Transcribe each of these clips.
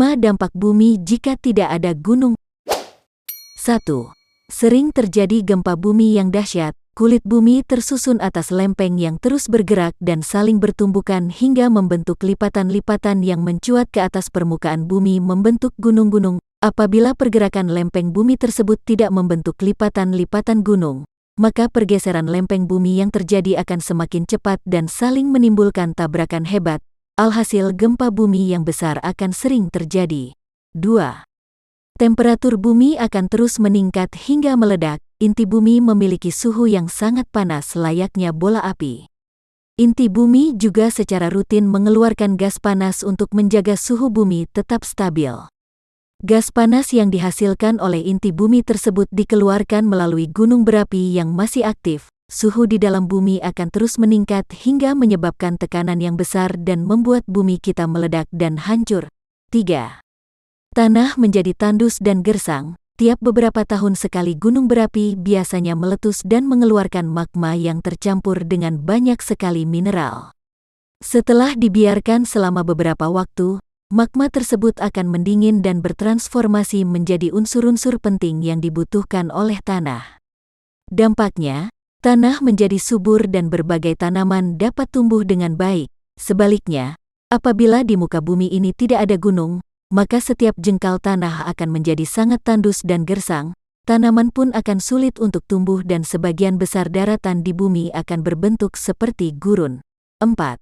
5 dampak bumi jika tidak ada gunung. 1. Sering terjadi gempa bumi yang dahsyat. Kulit bumi tersusun atas lempeng yang terus bergerak dan saling bertumbukan hingga membentuk lipatan-lipatan yang mencuat ke atas permukaan bumi membentuk gunung-gunung. Apabila pergerakan lempeng bumi tersebut tidak membentuk lipatan-lipatan gunung, maka pergeseran lempeng bumi yang terjadi akan semakin cepat dan saling menimbulkan tabrakan hebat. Alhasil gempa bumi yang besar akan sering terjadi. 2. Temperatur bumi akan terus meningkat hingga meledak. Inti bumi memiliki suhu yang sangat panas layaknya bola api. Inti bumi juga secara rutin mengeluarkan gas panas untuk menjaga suhu bumi tetap stabil. Gas panas yang dihasilkan oleh inti bumi tersebut dikeluarkan melalui gunung berapi yang masih aktif. Suhu di dalam bumi akan terus meningkat hingga menyebabkan tekanan yang besar dan membuat bumi kita meledak dan hancur. 3. Tanah menjadi tandus dan gersang. Tiap beberapa tahun sekali gunung berapi biasanya meletus dan mengeluarkan magma yang tercampur dengan banyak sekali mineral. Setelah dibiarkan selama beberapa waktu, magma tersebut akan mendingin dan bertransformasi menjadi unsur-unsur penting yang dibutuhkan oleh tanah. Dampaknya, tanah menjadi subur dan berbagai tanaman dapat tumbuh dengan baik. Sebaliknya, apabila di muka bumi ini tidak ada gunung, maka setiap jengkal tanah akan menjadi sangat tandus dan gersang, tanaman pun akan sulit untuk tumbuh dan sebagian besar daratan di bumi akan berbentuk seperti gurun. 4.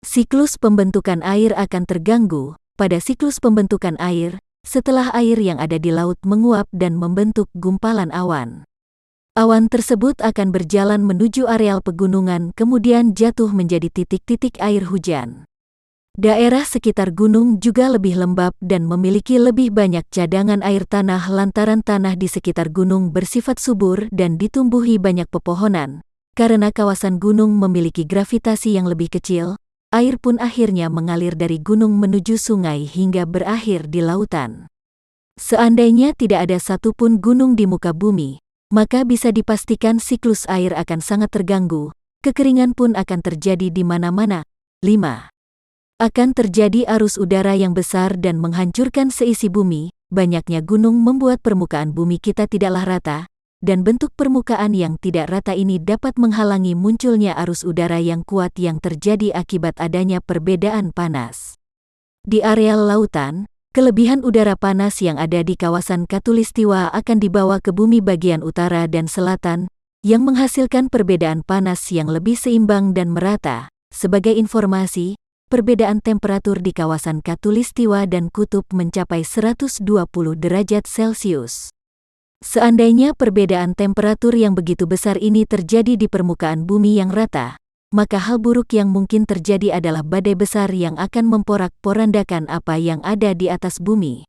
Siklus pembentukan air akan terganggu. Pada siklus pembentukan air, setelah air yang ada di laut menguap dan membentuk gumpalan awan. Awan tersebut akan berjalan menuju areal pegunungan kemudian jatuh menjadi titik-titik air hujan. Daerah sekitar gunung juga lebih lembab dan memiliki lebih banyak cadangan air tanah lantaran tanah di sekitar gunung bersifat subur dan ditumbuhi banyak pepohonan. Karena kawasan gunung memiliki gravitasi yang lebih kecil, air pun akhirnya mengalir dari gunung menuju sungai hingga berakhir di lautan. Seandainya tidak ada satupun gunung di muka bumi, maka bisa dipastikan siklus air akan sangat terganggu, kekeringan pun akan terjadi di mana-mana. 5. Akan terjadi arus udara yang besar dan menghancurkan seisi bumi. Banyaknya gunung membuat permukaan bumi kita tidaklah rata, dan bentuk permukaan yang tidak rata ini dapat menghalangi munculnya arus udara yang kuat yang terjadi akibat adanya perbedaan panas. Di areal lautan, kelebihan udara panas yang ada di kawasan Khatulistiwa akan dibawa ke bumi bagian utara dan selatan, yang menghasilkan perbedaan panas yang lebih seimbang dan merata. Sebagai informasi, perbedaan temperatur di kawasan Khatulistiwa dan kutub mencapai 120 derajat Celcius. Seandainya perbedaan temperatur yang begitu besar ini terjadi di permukaan bumi yang rata, maka hal buruk yang mungkin terjadi adalah badai besar yang akan memporak-porandakan apa yang ada di atas bumi.